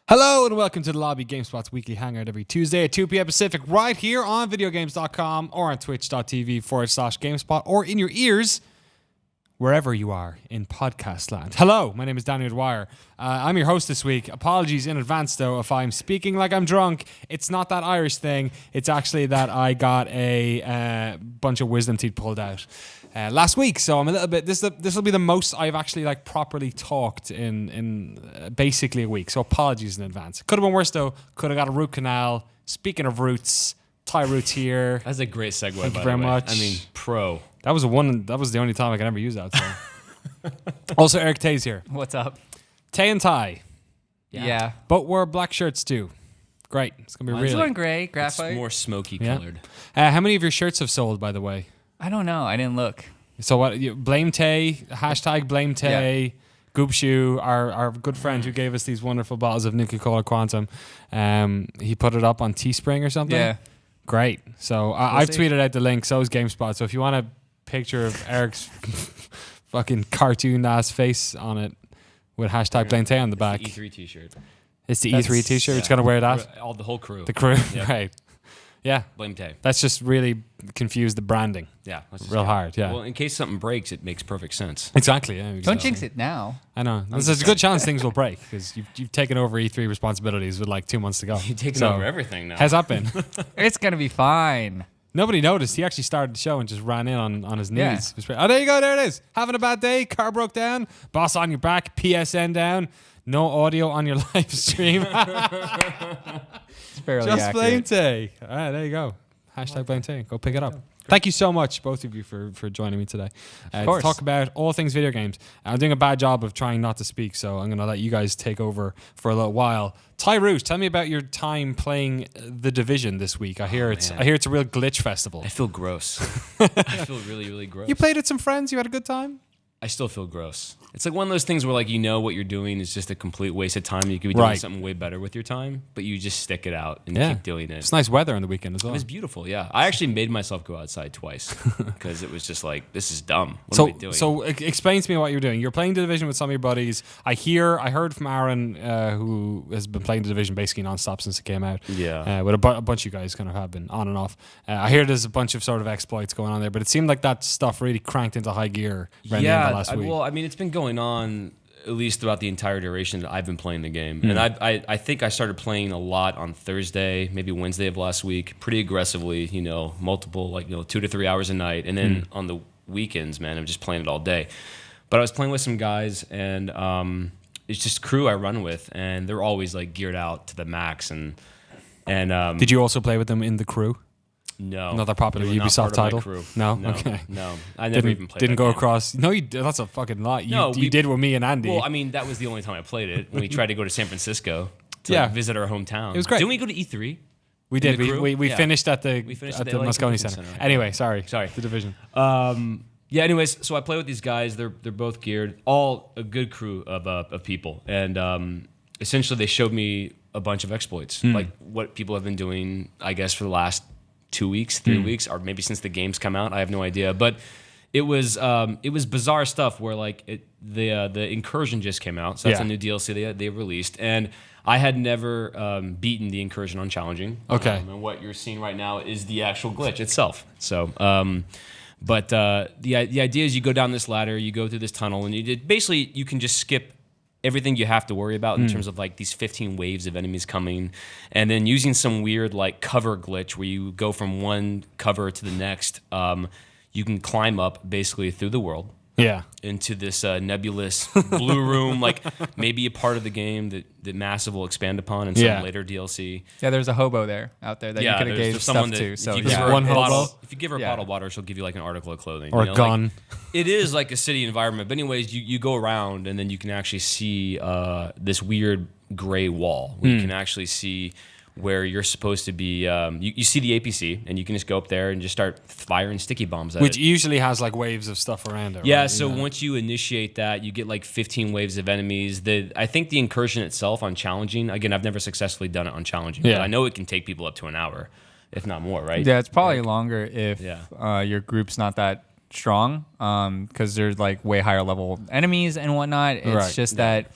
Hello and welcome to the Lobby, GameSpot's weekly hangout every Tuesday at 2 p.m. Pacific right here on videogames.com or on twitch.tv/GameSpot or in your ears wherever you are in podcast land. Hello, my name is Daniel Dwyer. I'm your host this week. Apologies in advance though if I'm speaking like I'm drunk. It's not that Irish thing. It's actually that I got a bunch of wisdom teeth pulled out last week, so I'm a little bit. This will be the most I've actually properly talked in basically a week. So apologies in advance. Could have been worse though. Could have got a root canal. Speaking of roots, Thai roots here. That's a great segue. Thank you very much. I mean, pro. That was the only time I could ever use that. So. Also, Eric Tay's here. What's up? Tay and Ty. Yeah. But wear black shirts too. Great. It's gonna be Mine's really going gray, It's graphite. more smoky colored. How many of your shirts have sold, by the way? I don't know. I didn't look. So what? Blame Tay. Hashtag blame Tay. Yeah. Goopshoe, our good friend who gave us these wonderful bottles of Nuka-Cola Quantum. He put it up on Teespring or something. Yeah. Great. So I've tweeted out the link. So is GameSpot. So if you want a picture of Eric's fucking cartoon-ass face on it with hashtag blame Tay on the back. It's the E3 t-shirt. It's the E3 t-shirt. Yeah. It's going to wear that? The whole crew. The crew. Yep. Right. Yeah. Blame Tay. That's just really confused the branding. Yeah. Real hard, yeah. Well, in case something breaks, it makes perfect sense. Exactly. Yeah, Don't jinx it now. I know. There's a good chance things will break because you've taken over E3 responsibilities with 2 months to go. You've taken over everything now. How's that been? It's going to be fine. Nobody noticed. He actually started the show and just ran in on his Yeah. knees. Oh, there you go. There it is. Having a bad day. Car broke down. Boss on your back. PSN down. No audio on your live stream. It's fairly Just blame accurate. Tay. All right, there you go. Hashtag blame Tay. Go pick it up. Thank you so much, both of you, for joining me today. To course. talk about all things video games. I'm doing a bad job of trying not to speak, so I'm going to let you guys take over for a little while. Ty Roos, tell me about your time playing The Division this week. I hear it's a real glitch festival. I feel gross. I feel really, really gross. You played with some friends? You had a good time? I still feel gross. It's like one of those things where you know what you're doing is just a complete waste of time. You could be doing something way better with your time, but you just stick it out and keep doing it. It's nice weather on the weekend as well. It was beautiful, yeah. I actually made myself go outside twice because it was just this is dumb. What are we doing? So explain to me what you're doing. You're playing The Division with some of your buddies. I heard from Aaron, who has been playing The Division basically nonstop since it came out. Yeah. With a bunch of you guys kind of have been on and off. I hear there's a bunch of sort of exploits going on there, but it seemed like that stuff really cranked into high gear around the end of last week. Well, I mean, it's been going on at least throughout the entire duration that I've been playing the game. And I think I started playing a lot on Thursday, maybe Wednesday of last week, pretty aggressively, multiple, 2 to 3 hours a night. And then on the weekends, man, I'm just playing it all day. But I was playing with some guys, and it's just crew I run with, and they're always geared out to the max. And Did you also play with them in the crew? No. Another popular They were not Ubisoft part of my title? crew. No? No. Okay. No. I never even played Didn't that go game. across. No, that's a fucking lie. No, you did with me and Andy. Well, I mean, that was the only time I played it. When we tried to go to San Francisco to visit our hometown. It was great. Didn't we go to E3? We did. the crew? We Yeah. finished at the finished at at the the LA Moscone Convention Center. Center. Anyway, sorry. Sorry. The Division. Yeah. Anyways, so I play with these guys. They're both geared, all a good crew of people, and essentially they showed me a bunch of exploits, like what people have been doing, I guess, for the last 2 weeks, 3 weeks, or maybe since the game's come out. I have no idea, but it was bizarre stuff where the Incursion just came out, so that's a new DLC they released, and I had never beaten the Incursion on challenging. Okay. And what you're seeing right now is the actual glitch itself. So. But the idea is you go down this ladder, you go through this tunnel, and you can just skip everything you have to worry about in terms of these 15 waves of enemies coming, and then using some weird cover glitch where you go from one cover to the next. You can climb up basically through the world. Yeah. Into this nebulous blue room, maybe a part of the game that Massive will expand upon in some later DLC. Yeah, there's a hobo out there that you could have gave stuff to. So if you give her a Yeah. bottle of water, she'll give you an article of clothing Or a gun. It is like a city environment, but anyways, you go around and then you can actually see this weird gray wall where you can actually see where you're supposed to be. You see the APC, and you can just go up there and just start firing sticky bombs at it. Which usually has waves of stuff around it. Yeah, right? so once you initiate that, you get 15 waves of enemies. I think the Incursion itself on challenging, again, I've never successfully done it on challenging, but I know it can take people up to an hour, if not more, right? Yeah, it's probably longer if your group's not that strong, because there's way higher level enemies and whatnot. It's just that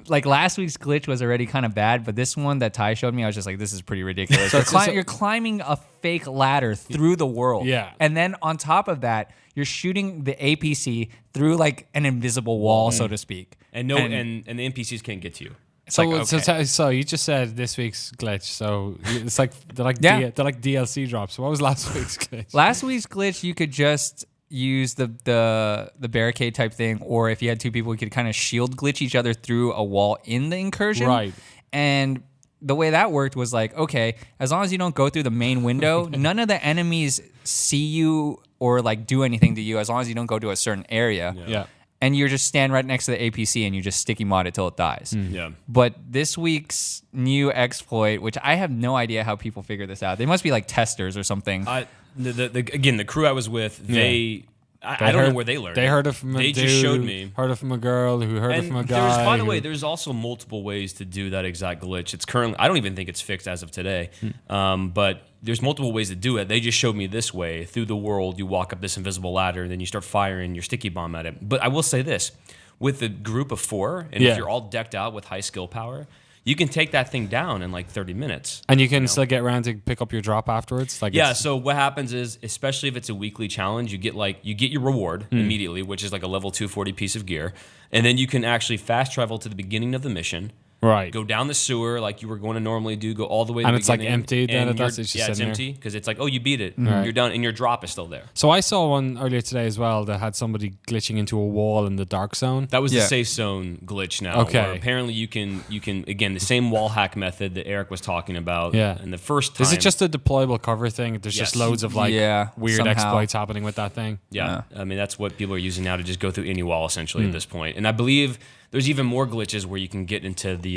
like last week's glitch was already kind of bad, but this one that Ty showed me, I was just like, this is pretty ridiculous. You're climbing a fake ladder through the world. Yeah. And then on top of that, you're shooting the APC through like an invisible wall, so to speak. And the NPCs can't get to you. So you just said this week's glitch. So it's like they're like DLC drops. What was last week's glitch? Last week's glitch, you could just use the barricade type thing, or if you had two people, you could kind of shield glitch each other through a wall in the incursion. Right. And the way that worked was like, okay, as long as you don't go through the main window, none of the enemies see you or like do anything to you as long as you don't go to a certain area. Yeah. And you're just stand right next to the APC and you just sticky mod it till it dies. Yeah. But this week's new exploit, which I have no idea how people figure this out. They must be like testers or something. Again, the crew I was with, I don't know where they learned. They heard it from a dude. They just showed me. Heard it from a girl who heard it from a guy. By the way, there's also multiple ways to do that exact glitch. It's currently, I don't even think it's fixed as of today. But there's multiple ways to do it. They just showed me this way. Through the world, you walk up this invisible ladder, and then you start firing your sticky bomb at it. But I will say this. With a group of 4, and if you're all decked out with high skill power, you can take that thing down in like 30 minutes. And you can still get around to pick up your drop afterwards? So what happens is, especially if it's a weekly challenge, you get your reward immediately, which is like a level 240 piece of gear. And then you can actually fast travel to the beginning of the mission. Right. Go down the sewer like you were going to normally do, go all the way to and the it's like beginning. empty then it's it's empty because it's like, oh, you beat it. You're done, and your drop is still there. So I saw one earlier today as well that had somebody glitching into a wall in the dark zone. That was the safe zone glitch now. Okay. Where apparently you can again, the same wall hack method that Eric was talking about. Yeah. And the first time. Is it just a deployable cover thing? There's just loads of weird somehow. exploits happening with that thing. Yeah. I mean, that's what people are using now to just go through any wall essentially at this point. And I believe there's even more glitches where you can get into the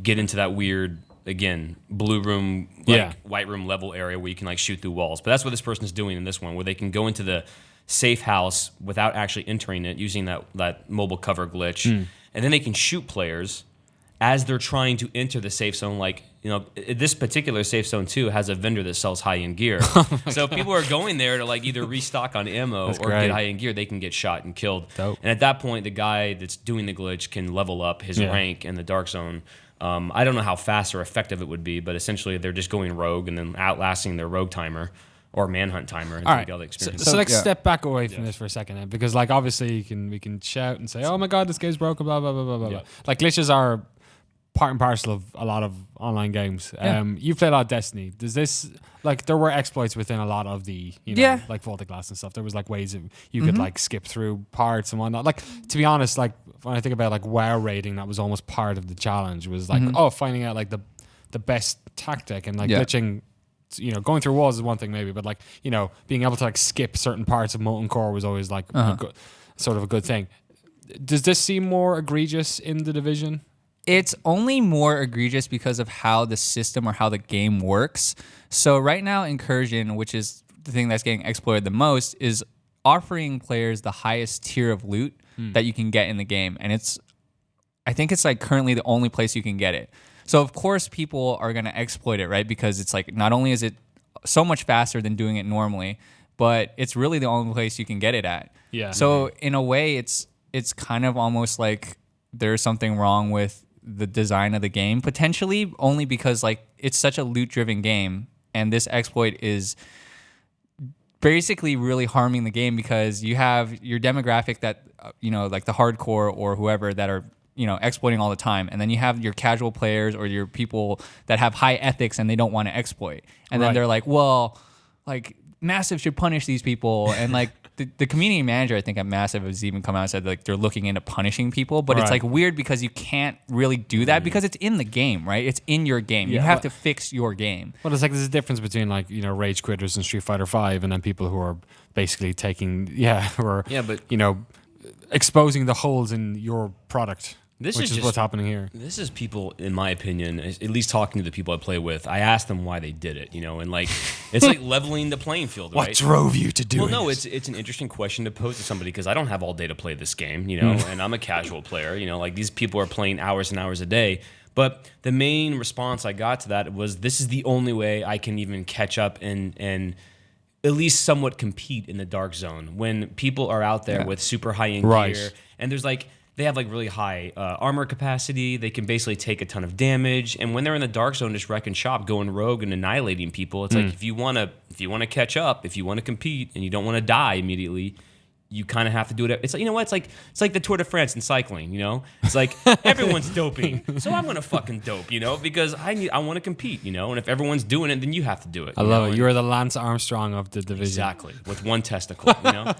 get into that weird, again, blue room, white room level area where you can like shoot through walls. But that's what this person is doing in this one, where they can go into the safe house without actually entering it using that mobile cover glitch, and then they can shoot players as they're trying to enter the safe zone. Like, this particular safe zone too has a vendor that sells high-end gear. So if people are going there to like either restock on ammo or get high-end gear, they can get shot and killed. Dope. And at that point, the guy that's doing the glitch can level up his rank in the dark zone. I don't know how fast or effective it would be, but essentially they're just going rogue and then outlasting their rogue timer or manhunt timer. All right. All the experience. So let's step back away from this for a second, then, because like obviously we can shout and say, "Oh my God, this game's broken!" Blah blah blah blah blah. Like glitches are part and parcel of a lot of online games. You've played a lot of Destiny. Does this, like, there were exploits within a lot of the, like Vaulted Glass and stuff. There was like ways of you could like skip through parts and whatnot. Like, to be honest, like when I think about like WoW raiding, that was almost part of the challenge. Was like, finding out like the best tactic and like glitching. Going through walls is one thing maybe, but like being able to like skip certain parts of Molten Core was always like sort of a good thing. Does this seem more egregious in The Division? It's only more egregious because of how the system or how the game works. So right now, Incursion, which is the thing that's getting exploited the most, is offering players the highest tier of loot that you can get in the game. And I think it's like currently the only place you can get it. So of course people are going to exploit it, right? Because it's like, not only is it so much faster than doing it normally, but it's really the only place you can get it at. Yeah. So in a way, it's kind of almost like there's something wrong with the design of the game, potentially, only because like it's such a loot-driven game, and this exploit is basically really harming the game because you have your demographic that like the hardcore or whoever that are exploiting all the time, and then you have your casual players or your people that have high ethics and they don't want to exploit, and then they're like, well, like Massive should punish these people, and like the community manager I think at Massive has even come out and said like they're looking into punishing people, but it's like weird because you can't really do that because it's in the game, right? It's in your game. You have to fix your game. Well, it's like there's a difference between like rage quitters in Street Fighter V and then people who are basically taking exposing the holes in your product. Which is what's happening here. This is people, in my opinion, at least talking to the people I play with, I ask them why they did it, and like, it's like leveling the playing field, right? What drove you to do it? Well, no, it's an interesting question to pose to somebody because I don't have all day to play this game, and I'm a casual player, like these people are playing hours and hours a day. But the main response I got to that was, this is the only way I can even catch up and at least somewhat compete in the dark zone when people are out there with super high-end gear, and there's like, they have like really high armor capacity. They can basically take a ton of damage, and when they're in the dark zone, just wrecking shop, going rogue, and annihilating people. It's like if you want to catch up, if you want to compete, and you don't want to die immediately, you kind of have to do it. It's like, you know what? It's like the Tour de France in cycling. You know, it's like everyone's doping, so I'm gonna fucking dope. You know, because I want to compete. You know, and if everyone's doing it, then you have to do it. I love it. You're the Lance Armstrong of the division. Exactly, with one testicle. You know,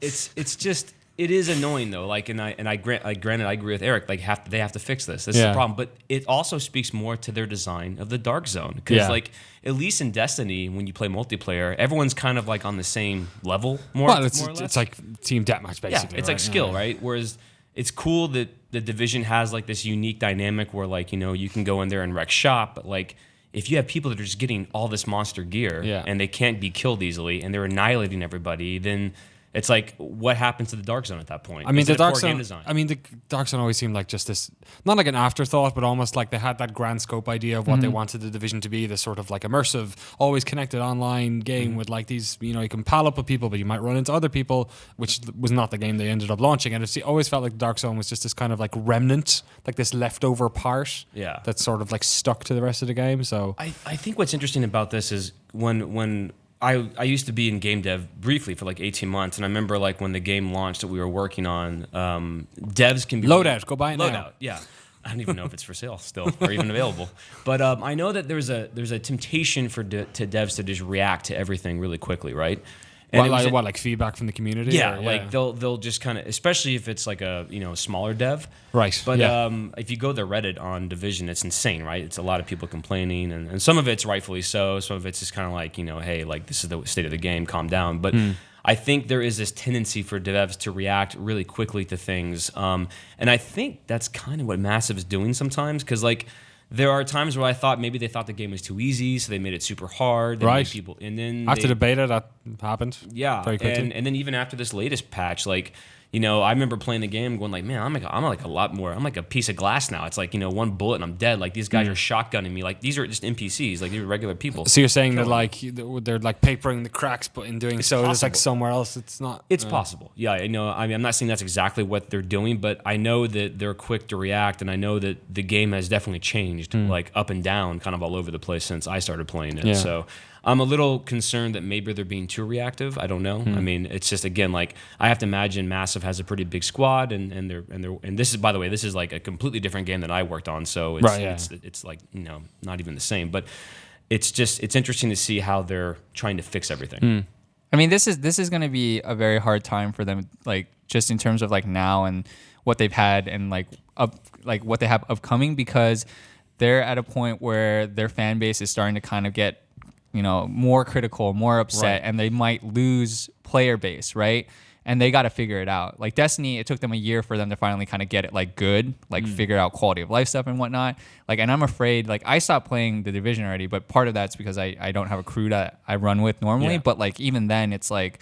it's just. It is annoying though. Like, granted, I agree with Eric. Like, they have to fix this. This is the problem. But it also speaks more to their design of the dark zone. Because like, at least in Destiny, when you play multiplayer, everyone's kind of like on the same level. More or less. It's like team deathmatch basically. Yeah, it's like skill, right? Whereas it's cool that the division has like this unique dynamic where like, you know, you can go in there and wreck shop, but like, if you have people that are just getting all this monster gear and they can't be killed easily and they're annihilating everybody, then it's like, what happens to the dark zone at that point? I mean, the dark zone. The dark zone always seemed like just this, not like an afterthought, but almost like they had that grand scope idea of what they wanted the division to be. This sort of like immersive, always connected online game with like these, you know, you can pal up with people, but you might run into other people, which was not the game they ended up launching. And it always felt like the dark zone was just this kind of like remnant, like this leftover part that's sort of like stuck to the rest of the game. So I think what's interesting about this is when I used to be in game dev briefly for like 18 months, and I remember like when the game launched that we were working on, devs can be... Loadout, go buy it now. Loadout, yeah. I don't even know if it's for sale still or even available. But I know that there's a temptation to devs to just react to everything really quickly, right? And like feedback from the community? Yeah, like they'll just kind of, especially if it's like a smaller dev, right? But if you go to Reddit on Division, it's insane, right? It's a lot of people complaining, and some of it's rightfully so. Some of it's just kind of like, hey, like this is the state of the game, calm down. But I think there is this tendency for devs to react really quickly to things, and I think that's kind of what Massive is doing sometimes, because like, there are times where I thought maybe they thought the game was too easy, so they made it super hard. They made people, and then after the beta, that happened. Yeah, very quickly. And then even after this latest patch, like, I remember playing the game going like, man, I'm like a lot more. I'm like a piece of glass now. It's like, one bullet and I'm dead. Like, these guys are shotgunning me. Like, these are just NPCs. Like, these are regular people. So you're saying that like they're like papering the cracks, but in doing so, it's like somewhere else. It's not. It's possible. Yeah, I know. I mean, I'm not saying that's exactly what they're doing, but I know that they're quick to react, and I know that the game has definitely changed, like up and down, kind of all over the place since I started playing it. Yeah. So I'm a little concerned that maybe they're being too reactive. I don't know. I mean, it's just, again, like, I have to imagine Massive has a pretty big squad, and this is, by the way, this is like a completely different game than I worked on, so it's like, not even the same. But it's interesting to see how they're trying to fix everything. I mean, this is going to be a very hard time for them, like, just in terms of like now and what they've had and like what they have upcoming, because they're at a point where their fan base is starting to kind of get more critical, more upset, and they might lose player base, right? And they got to figure it out. Like Destiny, it took them a year for them to finally kind of get it like good, like figure out quality of life stuff and whatnot. Like, and I'm afraid, like, I stopped playing the Division already, but part of that's because I don't have a crew that I run with normally. But like, even then, it's like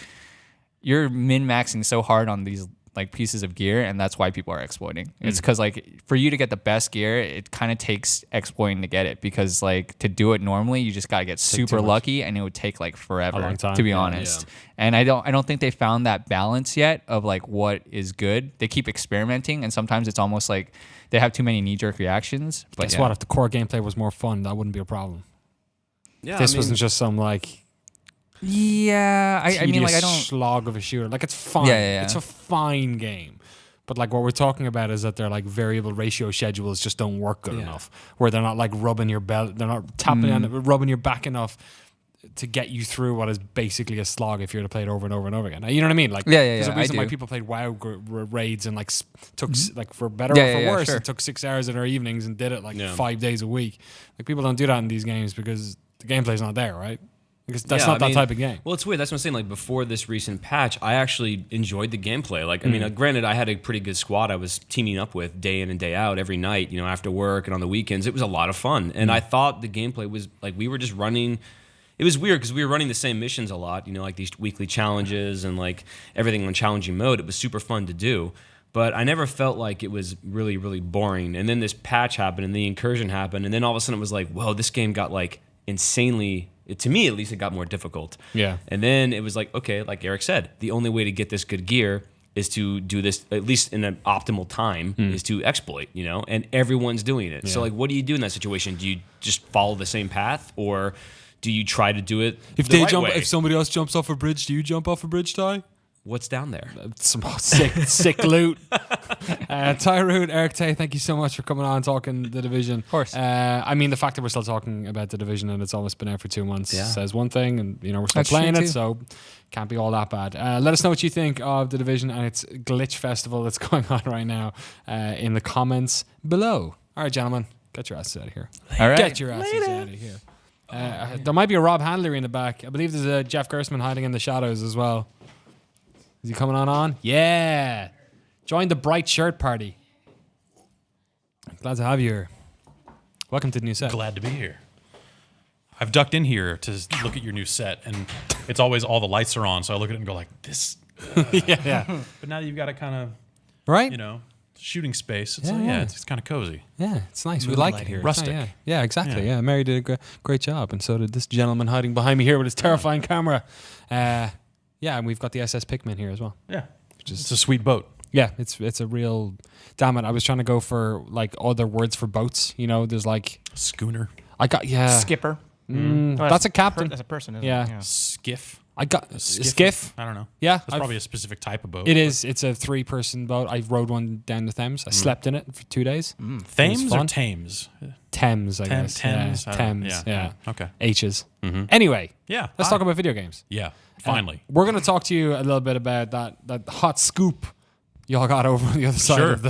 you're min-maxing so hard on these like pieces of gear, and that's why people are exploiting. It's because like for you to get the best gear, it kind of takes exploiting to get it, because like to do it normally, you just gotta get super lucky, and it would take like forever, to be honest. And I don't think they found that balance yet of like what is good. They keep experimenting, and sometimes it's almost like they have too many knee-jerk reactions. But guess what? If the core gameplay was more fun, that wouldn't be a problem. Yeah, This wasn't just some like. Yeah, I mean, like, I don't slog of a shooter. Like, it's fine. Yeah. It's a fine game. But like what we're talking about is that their like variable ratio schedules just don't work good enough. Where they're not like rubbing your belt, they're not tapping on it, rubbing your back enough to get you through what is basically a slog if you're to play it over and over and over again. You know what I mean? Like, there's a reason why people played WoW raids and like took like for better or for worse, it took 6 hours in their evenings and did it like 5 days a week. Like, people don't do that in these games because the gameplay's not there, right? Because that's not that type of game. Well, it's weird. That's what I'm saying. Like, before this recent patch, I actually enjoyed the gameplay. Like, I mean, granted, I had a pretty good squad I was teaming up with day in and day out every night, after work and on the weekends. It was a lot of fun. And I thought the gameplay was, like, we were just running. It was weird because we were running the same missions a lot, like these weekly challenges and, like, everything on challenging mode. It was super fun to do. But I never felt like it was really, really boring. And then this patch happened and the incursion happened. And then all of a sudden it was like, whoa, this game got, like, insanely... to me, at least, it got more difficult. Yeah. And then it was like, okay, like Eric said, the only way to get this good gear is to do this at least in an optimal time is to exploit, and everyone's doing it. So like, what do you do in that situation? Do you just follow the same path, or do you try to do it If somebody else jumps off a bridge, do you jump off a bridge, Ty? What's down there? Some sick loot. Tyrone, Eric Tay, thank you so much for coming on and talking The Division. Of course. I mean, the fact that we're still talking about The Division and it's almost been out for 2 months Yeah. says one thing, and we're still That's playing true it, too. so can't be all that bad. Let us know what you think of The Division and its Glitch Festival that's going on right now in the comments below. All right, gentlemen, get your asses out of here. All right. Get your asses out of here. There might be a Rob Handler in the back. I believe there's a Jeff Gersman hiding in the shadows as well. Is he coming on? Yeah. Join the bright shirt party. Glad to have you here. Welcome to the new set. Glad to be here. I've ducked in here to look at your new set, and it's always all the lights are on, so I look at it and go like, this. yeah. But now that you've got a kind of, Right? shooting space, it's Yeah. it's kind of cozy. Yeah, it's nice. We like it lighting. here. Rustic. Yeah, exactly. Yeah. Yeah, Mary did a great job, and so did this gentleman hiding behind me here with his terrifying camera. Yeah, and we've got the SS Pikmin here as well. Yeah. It's a sweet boat. Yeah, it's a real. Damn it! I was trying to go for like other words for boats. There's like Schooner. I got Skipper. that's a captain. That's a person, isn't Yeah. it? Yeah. Skiff. I got skiff. I don't know. Yeah, That's probably a specific type of boat. It is. It's a 3-person boat. I rode one down the Thames. I slept in it for 2 days. Thames or fun. Thames? Thames, I guess. Thames. Yeah. I don't know. Thames. Yeah. Yeah. Okay. H's. Anyway, Yeah. let's talk about video games. Yeah. Finally. We're going to talk to you a little bit about that hot scoop y'all got over on the other side Sure, of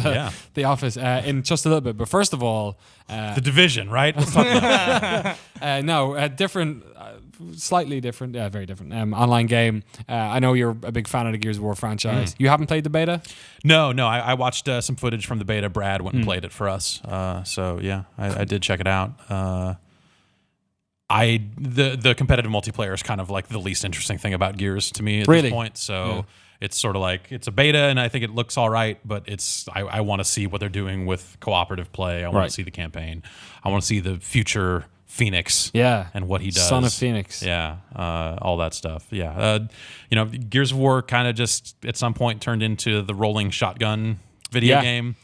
the office in just a little bit. But first of all, The Division, right? Let's talk about different, slightly different, very different online game. I know you're a big fan of the Gears of War franchise. You haven't played the beta? No. I watched some footage from the beta. Brad went and played it for us. So yeah, I did check it out. The competitive multiplayer is kind of like the least interesting thing about Gears to me at Really? this point. So it's sort of like it's a beta, and I think it looks all right. But I want to see what they're doing with cooperative play. I want Right. to see the campaign. I want to see the future Phoenix. Yeah. And what he does. Son of Phoenix. Yeah. All that stuff. Yeah. Gears of War kind of just at some point turned into the rolling shotgun video Yeah. game,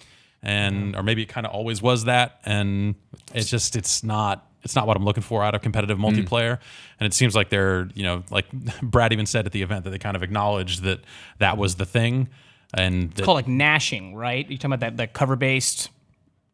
or maybe it kind of always was that, and it's not what I'm looking for out of competitive multiplayer. And it seems like they're, like Brad even said at the event that they kind of acknowledged that was the thing. And It's called like gnashing, right? You're talking about that cover-based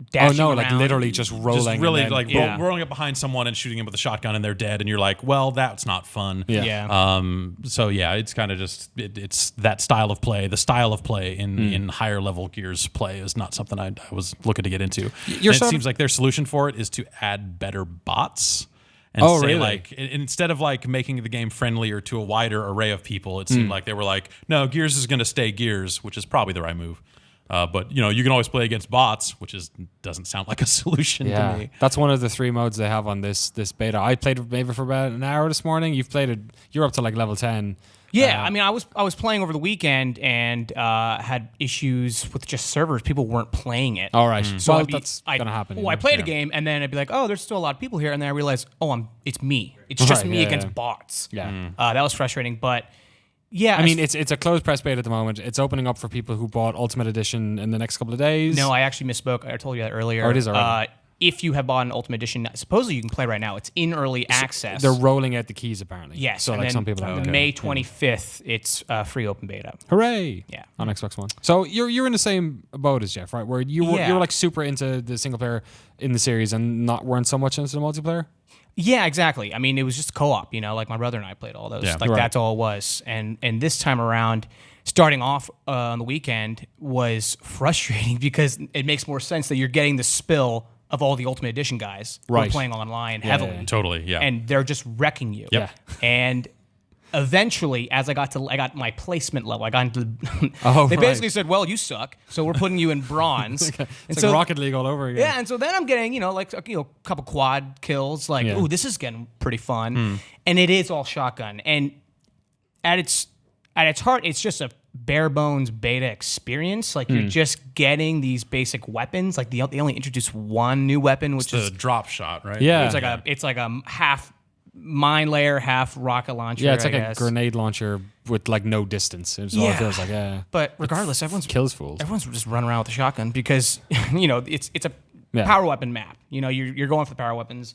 Oh dashing no, like around. literally just rolling. just really and then- like Yeah. rolling up behind someone and shooting him with a shotgun and they're dead. And you're like, well, that's not fun. Yeah. Yeah. So yeah, it's kind of just it's that style of play. The style of play in higher level Gears play is not something I was looking to get into. You're And sort it seems like their solution for it is to add better bots. And Oh, say really? like instead of like making the game friendlier to a wider array of people, it seemed like they were like, no, Gears is going to stay Gears, which is probably the right move. But you can always play against bots, which doesn't sound like a solution to me. That's one of the 3 modes they have on this beta. I played maybe for about an hour this morning. You've played it. You're up to like level 10. Yeah, I mean, I was playing over the weekend and had issues with just servers. People weren't playing it. All right. So Well, I'd be- that's I'd- gonna happen. Well, I played a game and then I'd be like, oh, there's still a lot of people here, and then I realized, oh, it's me. It's just Right, me yeah, against yeah. bots. Yeah. That was frustrating, but yeah. I mean, it's a closed press beta at the moment. It's opening up for people who bought Ultimate Edition in the next couple of days. no, I actually misspoke. I told you that earlier. Oh, it is already. If you have bought an Ultimate Edition, supposedly you can play right now. It's in early access. They're rolling out the keys apparently. Yes, So and like then some people have May 25th, it's free open beta. Hooray! Yeah. On Xbox One. So you're in the same boat as Jeff, right? Where you were like super into the single player in the series and weren't so much into the multiplayer. Yeah, exactly. I mean, it was just co-op, like my brother and I played all those. Yeah. Like Right. that's all it was. And this time around, starting off on the weekend was frustrating because it makes more sense that you're getting the spill of all the Ultimate Edition guys who Right. are playing online heavily. yeah. Totally, yeah. And they're just wrecking you. Yep. And eventually, as I got my placement level. I got into. Oh, they right. basically said, "Well, you suck, so we're putting you in bronze." It's like Rocket League all over again. Yeah, and so then I'm getting, a couple quad kills. Like, Yeah. ooh, this is getting pretty fun, and it is all shotgun. And at its heart, it's just a bare bones beta experience. Like you're just getting these basic weapons. Like they only introduced one new weapon, which the is drop shot, right? Yeah. it's like a half mine layer, half rocket launcher. Yeah, it's like I a guess. grenade launcher with like no distance. It's all it feels like. Yeah, But regardless, everyone's fools. just running around with a shotgun because it's a Yeah. power weapon map. You're going for the power weapons.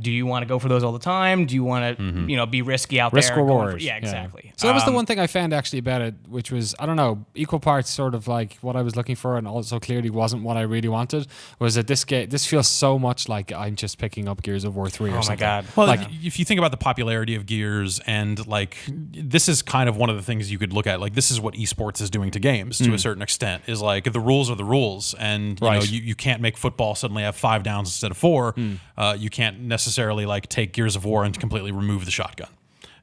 Do you want to go for those all the time? Do you want to be risky out Risk there? reward. Yeah, exactly. So that was the one thing I found actually about it, which was, I don't know, equal parts sort of like what I was looking for and also clearly wasn't what I really wanted, was that this feels so much like I'm just picking up Gears of War 3 or Oh something. my god. Well, like if you think about the popularity of Gears, and like this is kind of one of the things you could look at. Like this is what esports is doing to games to a certain extent. Is like the rules are the rules, and you know you can't make football suddenly have 5 downs instead of 4. You can't necessarily like take Gears of War and completely remove the shotgun.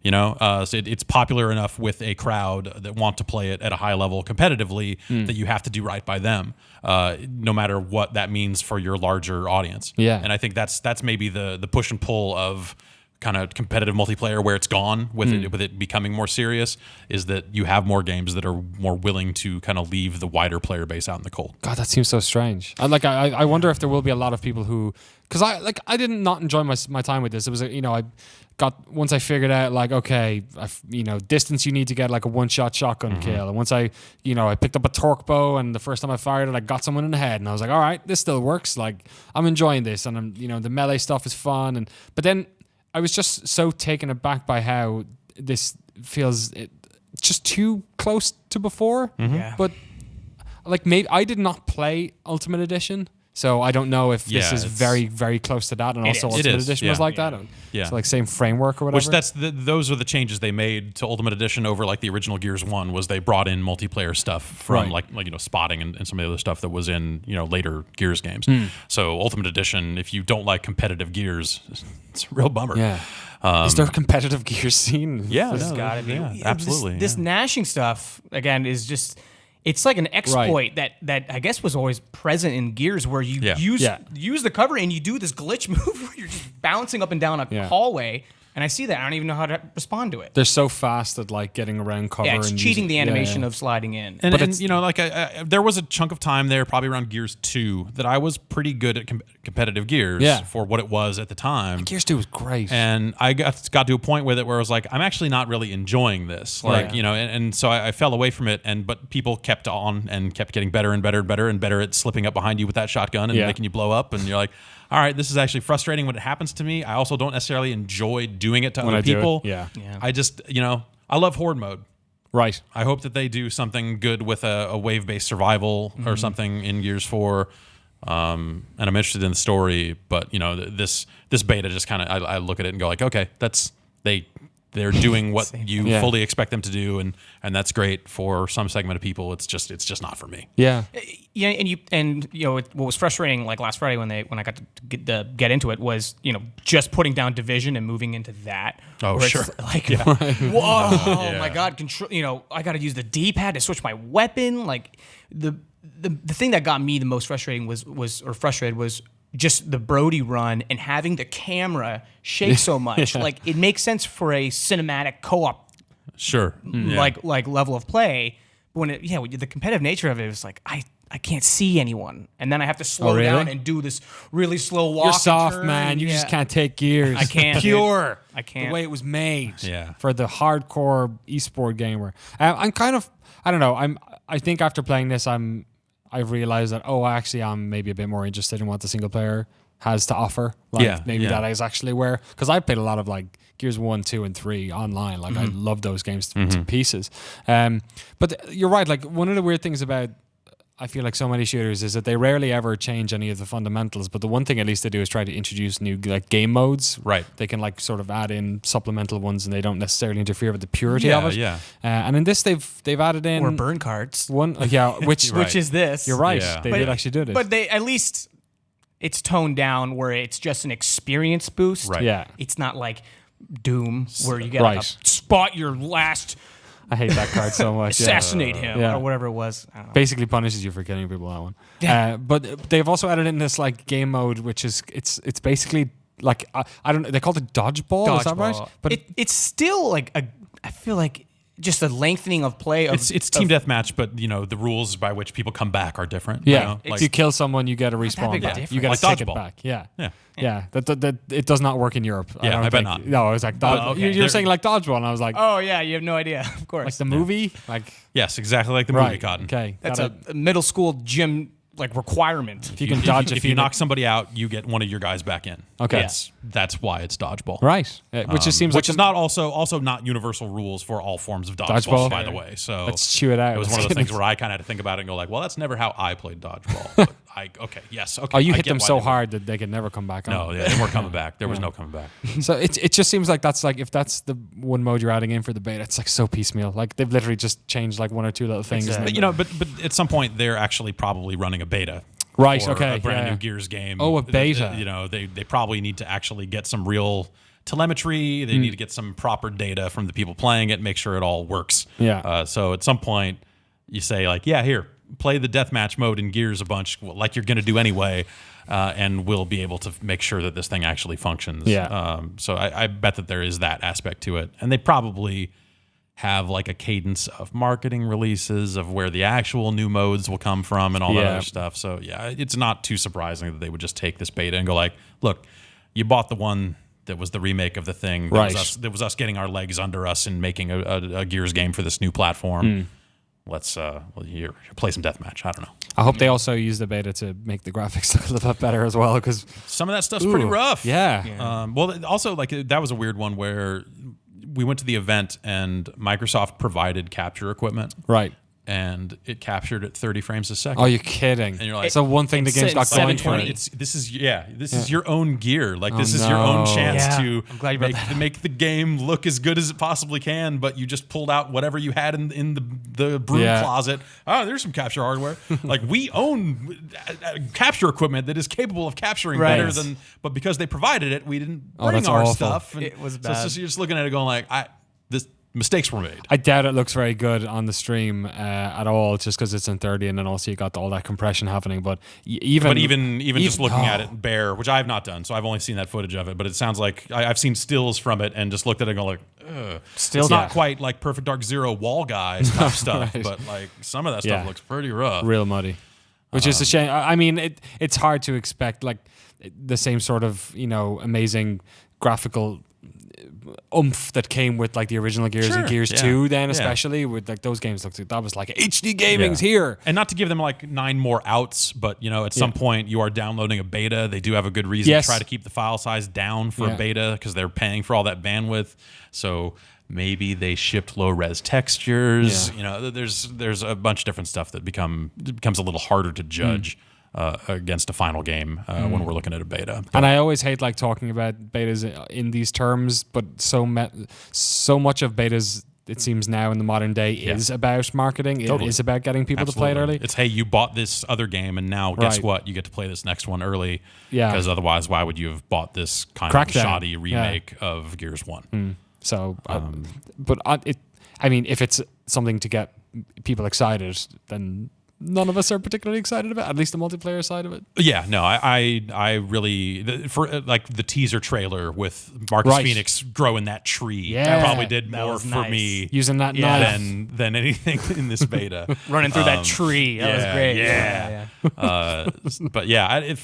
So it's popular enough with a crowd that want to play it at a high level competitively that you have to do right by them, no matter what that means for your larger audience. Yeah. And I think that's maybe the push and pull of kind of competitive multiplayer where it's gone with it becoming more serious, is that you have more games that are more willing to kind of leave the wider player base out in the cold. God, that seems so strange. I wonder if there will be a lot of people who, because I did not enjoy my time with this. It was once I figured out like, okay, distance you need to get like a one-shot shotgun kill, and once I picked up a torque bow, and the first time I fired it I got someone in the head, and I was like, all right, this still works. Like I'm enjoying this, and I'm the melee stuff is fun, but then I was just so taken aback by how this feels just too close to before. Yeah. But like maybe I did not play Ultimate Edition, so I don't know if this is it's- very, very close to that, and also is. Ultimate It is, Edition was yeah. like that. Yeah. It's like same framework or whatever. Which those are the changes they made to Ultimate Edition over like the original Gears 1, was they brought in multiplayer stuff from like spotting and some of the other stuff that was in later Gears games. So Ultimate Edition, if you don't like competitive Gears, it's a real bummer. Yeah. Is there a competitive gear scene? Yeah, There's no, gotta be. yeah, This- absolutely. This gnashing stuff again is just. It's like an exploit that I guess was always present in Gears, where you use the cover and you do this glitch move where you're just bouncing up and down a hallway. And I see that. I don't even know how to respond to it. They're so fast at like getting around cover. Yeah, it's and cheating the using- animation of sliding in. And, But and it's- there was a chunk of time there, probably around Gears 2, that I was pretty good at competitive Gears for what it was at the time. Gears 2 was great. And I got to a point with it where I was like, I'm actually not really enjoying this. Like, Right. and so I fell away from it. But people kept on and kept getting better and better and better and better at slipping up behind you with that shotgun and making you blow up. And you're like, all right, this is actually frustrating when it happens to me. I also don't necessarily enjoy doing it to When other I do it, people. yeah. I just, I love horde mode. Right. I hope that they do something good with a wave-based survival or something in Gears 4. And I'm interested in the story, but this beta just kind of I look at it and go like, okay, they're doing what you Yeah. fully expect them to do, and that's great for some segment of people. It's just not for me. Yeah. Yeah, what was frustrating like last Friday when I got to get into it was just putting down Division and moving into that. Oh, where it's sure. Like whoa, my God, control. I got to use the D-pad to switch my weapon. Like the thing that got me the most frustrating was just the Brody run and having the camera shake so much. Like it makes sense for a cinematic co-op Sure. Yeah. like level of play. But when the competitive nature of it was like I can't see anyone, and then I have to slow really? down and do this really slow walk. You're and soft, turn. man. You Yeah. just can't take Gears. I can't, dude. Pure. I can't. The way it was made. Yeah. For the hardcore esport gamer. I'm kind of, I don't know. I think after playing this, I've realized that, actually I'm maybe a bit more interested in what the single player has to offer. Like maybe that is actually where, because I played a lot of like Gears 1, 2, and 3 online. Like I love those games to pieces. But you're right. Like one of the weird things about, I feel like so many shooters, is that they rarely ever change any of the fundamentals. But the one thing at least they do is try to introduce new like game modes. Right. They can like sort of add in supplemental ones, and they don't necessarily interfere with the purity of it. Yeah. And in this, they've added in Or burn cards, one. Which which is this. you're right. Yeah. They But- did actually do this. But they at least it's toned down where it's just an experience boost. Right. Yeah. It's not like Doom where you get Right. like a spot your last I hate that card so much. yeah. assassinate him Yeah. or whatever it was. I don't know. Basically punishes you for killing people. That one. Yeah. But they've also added in this like game mode, which is it's basically like I don't know. They called it dodgeball. Is that right? But it's still like I feel like just a lengthening of play. Of, It's team deathmatch, but the rules by which people come back are different. Yeah, Like, if you kill someone, you get a respawn big a back. difference. You get Like a ticket dodgeball. back. Yeah, Yeah. yeah. That it does not work in Europe. Yeah, don't I bet think. not. No, I was like, okay. you're saying like dodgeball, and I was like, oh yeah, you have no idea. Of course, like the movie, like yes, exactly like the movie right. Cotton. Okay, that's gotta- a middle school gym like requirement. if you can dodge a If few. you knock somebody out, you get one of your guys back in. Okay. That's why it's dodgeball. right, which just seems Which like is not also not universal rules for all forms of dodgeball, Dodgeball? by the way. So Let's chew it out. It was one of those things where I kind of had to think about it and go like, well, that's never how I played dodgeball. But okay. Oh, you I hit get them why so they would- hard that they could never come back. No, on. yeah, they weren't coming back. There was no coming back. So it just seems like that's like if that's the one mode you're adding in for the beta, it's like so piecemeal. Like they've literally just changed like one or two little things. Exactly. and But but at some point they're actually probably running a beta. Right, For okay, a brand yeah. new Gears game. Oh, a beta. They probably need to actually get some real telemetry. Hmm. They need to get some proper data from the people playing it, make sure it all works. Yeah. So at some point, you say like, yeah, here, play the deathmatch mode in Gears a bunch, like you're going to do anyway, and we'll be able to make sure that this thing actually functions. Yeah. So I bet that there is that aspect to it, and they probably have like a cadence of marketing releases of where the actual new modes will come from and all that Yeah. other stuff. So yeah, it's not too surprising that they would just take this beta and go like, look, you bought the one that was the remake of the thing. That was us getting our legs under us and making a Gears game for this new platform. Let's here, play some deathmatch. I don't know. I hope they also use the beta to make the graphics look a little bit better as well. Because Some of that stuff's pretty rough. Yeah. Well, also like that was a weird one where we went to the event and Microsoft provided capture equipment. Right. And it captured at 30 frames a second. Oh, you're kidding. And you're like, so one thing the it's game's got going for 720. it. This is your own gear. Like this Oh, is your own no. chance Yeah, to I'm glad you brought that make the game look as good as it possibly can. But you just pulled out whatever you had in the broom Yeah. closet. Oh, there's some capture hardware. Like we own capture equipment that is capable of capturing Right. better than. But because they provided it, we didn't Oh, bring that's our awful. stuff. And It was so it's bad. just, you're just looking at it going like, this mistakes were made. I doubt it looks very good on the stream at all, just because it's in 30, and then also you got all that compression happening. But even Just looking at it bare, which I have not done, so I've only seen that footage of it. But it sounds like I've seen stills from it and just looked at it and go like, ugh. Stills, It's not yeah. quite like Perfect Dark Zero wall guy type stuff, Right. but like some of that stuff Yeah. looks pretty rough. real muddy, which is a shame. I mean, it's hard to expect like the same sort of amazing graphical oomph that came with like the original Gears and Sure, Gears yeah, 2 then yeah. especially with like those games looked like that was like HD gaming's here. And not to give them like 9 more outs, but at some point you are downloading a beta. They do have a good reason Yes. to try to keep the file size down for Yeah. a beta because they're paying for all that bandwidth. So maybe they shipped low res textures. Yeah. There's a bunch of different stuff that becomes a little harder to judge against a final game when we're looking at a beta. And I always hate like talking about betas in these terms, but so much of betas it seems now in the modern day is about marketing. Totally. It is about getting people to play it early. It's, hey, you bought this other game, and now guess Right. what? You get to play this next one early. Yeah. Because otherwise, why would you have bought this kind Crackdown. of shoddy remake of Gears 1? So, I mean, if it's something to get people excited, then none of us are particularly excited about, at least the multiplayer side of it. Yeah, no, I really for like the teaser trailer with Marcus Right. Phoenix growing that tree. Yeah. probably did That more was for nice. me Using that knife. than anything in this beta. running through that tree. That was yeah, great. yeah. But yeah,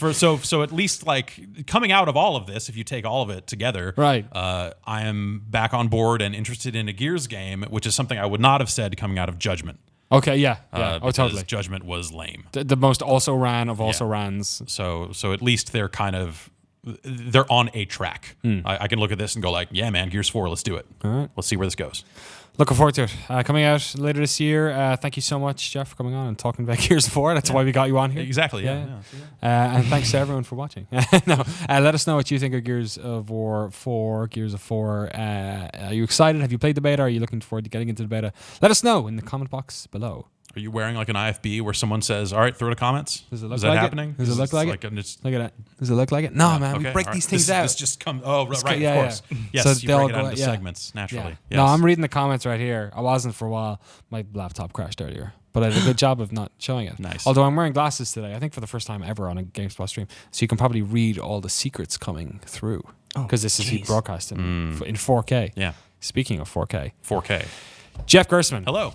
so at least like coming out of all of this, if you take all of it together, Right. I am back on board and interested in a Gears game, which is something I would not have said coming out of Judgment. Okay, yeah. Because Totally. Judgment was lame. The most also ran of also rans. So at least they're on a track. I can look at this and go like, yeah, man, Gears 4, let's do it. All right. Let's see where this goes. Looking forward to it. Coming out later this year. Thank you so much, Jeff, for coming on and talking about Gears 4. That's why we got you on here. Exactly. Yeah. And thanks to everyone for watching. Let us know what you think of Gears of War 4, Gears of 4. Are you excited? Have you played the beta? Are you looking forward to getting into the beta? Let us know in the comment box below. Are you wearing like an IFB where someone says, "All right, throw it in the comments"? Does it look Is that like it? happening? Does it look like it? Look at that. Does it look like it? No, man. We Okay, break all these right. things This- out. This just comes. Oh, right. Yeah, Of course. yeah. Yes, So you they'll break it go- out into yeah. segments naturally. Yeah. Yes. No, I'm reading the comments right here. I wasn't for a while. My laptop crashed earlier, but I did a good job of not showing it. Nice. Although I'm wearing glasses today, I think for the first time ever on a GameSpot stream, so you can probably read all the secrets coming through because this is jeez. broadcast in 4K. Yeah. Speaking of 4K, 4K. Jeff Gersman. Hello.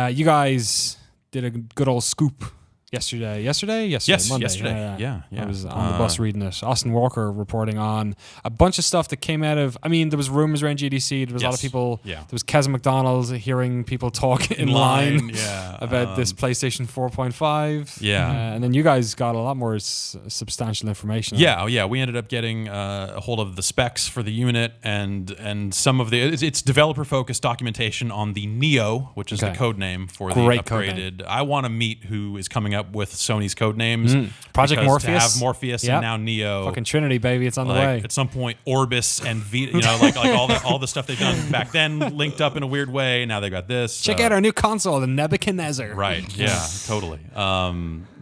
You guys did a good old scoop yesterday. Yes, Monday. yesterday. Yeah. I was on the bus reading it. Austin Walker reporting on a bunch of stuff that came out of. I mean, there was rumors around GDC. There was a lot of people. Yeah. There was Kevin McDonald hearing people talk in line Yeah. about this PlayStation 4.5. Yeah. And then you guys got a lot more substantial information. Yeah. We ended up getting a hold of the specs for the unit and some of it's developer-focused documentation on the NEO, which is the code name for Great the upgraded. I want to meet who is coming up with Sony's code names. Project Morpheus. To have Morpheus Yep. and now NEO. Fucking Trinity, baby. It's on the Like, way. at some point, Orbis and Vita, like all the stuff they've done back then, linked up in a weird way. Now they've got this. Check out our new console, the Nebuchadnezzar. Right. Yeah. Totally.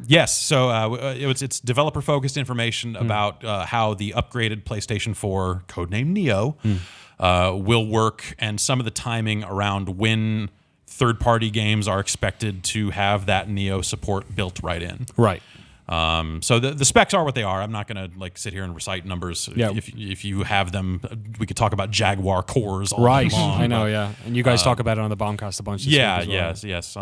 Yes. So it's developer focused information about how the upgraded PlayStation 4, codename NEO, will work, and some of the timing around when third-party games are expected to have that NEO support built right in. Right. So the specs are what they are. I'm not going to sit here and recite numbers. Yeah. If you have them, we could talk about Jaguar cores all Right. day long. I know. Yeah. And you guys talk about it on the Bombcast a bunch. This Yeah, week as well. yes.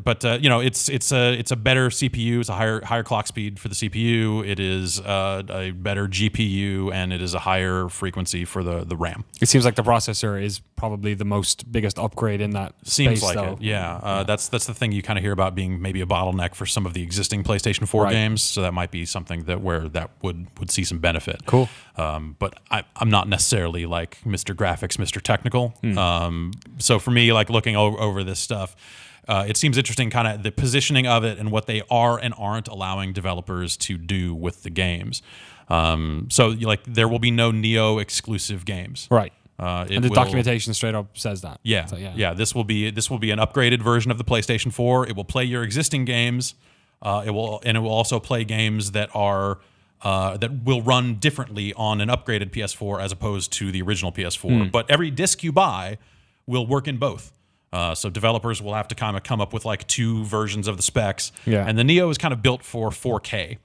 But it's a better CPU. It's a higher clock speed for the CPU. It is a better GPU, and it is a higher frequency for the RAM. It seems like the processor is probably the biggest upgrade in that Seems space, like though. it. Yeah. That's the thing you kind of hear about being maybe a bottleneck for some of the existing PlayStation 4 Right. games. So that might be something where that would see some benefit. Cool. But I'm not necessarily like Mr. Graphics, Mr. Technical. So for me, like looking over this stuff, it seems interesting, kind of the positioning of it and what they are and aren't allowing developers to do with the games. So there will be no Neo exclusive games. Right. It And the will- documentation straight up says that. Yeah, So, yeah. This will be an upgraded version of the PlayStation 4. It will play your existing games. It will also play games that are that will run differently on an upgraded PS4 as opposed to the original PS4. But every disc you buy will work in both. So developers will have to kind of come up with like two versions of the specs. Yeah. And the Neo is kind of built for 4K.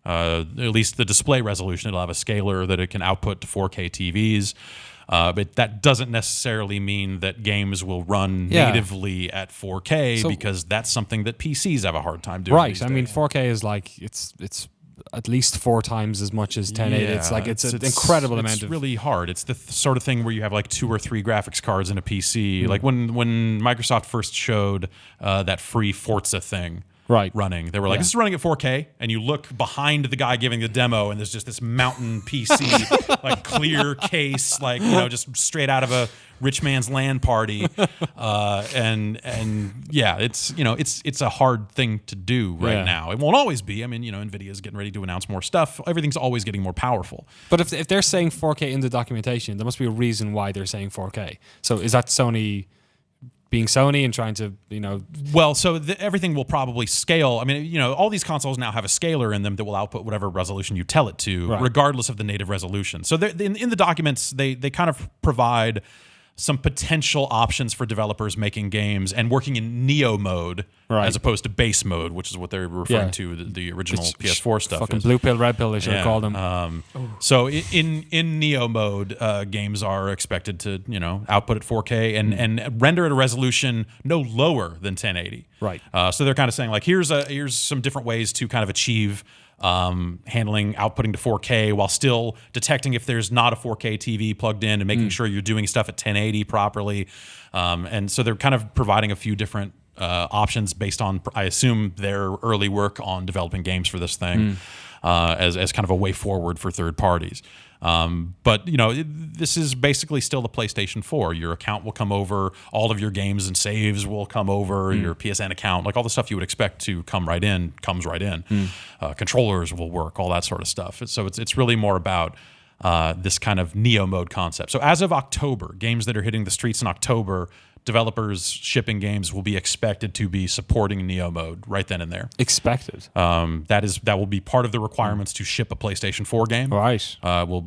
At least the display resolution. It'll have a scaler that it can output to 4K TVs. But that doesn't necessarily mean that games will run natively at 4K because that's something that PCs have a hard time doing. Right. these I mean, days. 4K is like it's at least 4 times as much as 1080. It's like it's an incredible amount of. It's really hard. It's the sort of thing where you have like 2 or 3 graphics cards in a PC. Like when Microsoft first showed that free Forza thing. Right. Running. They were like, this is running at 4K. And you look behind the guy giving the demo, and there's just this mountain PC, like clear case, like, just straight out of a rich man's LAN party. And yeah, it's a hard thing to do right now. It won't always be. I mean, NVIDIA's getting ready to announce more stuff. Everything's always getting more powerful. But if they're saying 4K in the documentation, there must be a reason why they're saying 4K. So is that Sony being Sony and trying to, Well, so everything will probably scale. I mean, all these consoles now have a scaler in them that will output whatever resolution you tell it to, regardless of the native resolution. So in the documents, they kind of provide some potential options for developers making games and working in Neo mode as opposed to base mode, which is what they're referring to the original PS4 stuff. Fucking blue pill, red pill, they should have called them. So in Neo mode, games are expected to output at 4K and render at a resolution no lower than 1080. Right. So they're kind of saying like here's some different ways to kind of achieve handling outputting to 4K while still detecting if there's not a 4K TV plugged in and making sure you're doing stuff at 1080 properly. And so they're kind of providing a few different options based on, I assume, their early work on developing games for this thing as kind of a way forward for third parties. But this is basically still the PlayStation 4. Your account will come over, all of your games and saves will come over, your PSN account, like all the stuff you would expect to come right in, comes right in. Controllers will work, all that sort of stuff. So it's really more about this kind of Neo mode concept. So as of October, games that are hitting the streets in October, developers shipping games will be expected to be supporting Neo mode right then and there. Expected. That will be part of the requirements to ship a PlayStation 4 game. Right.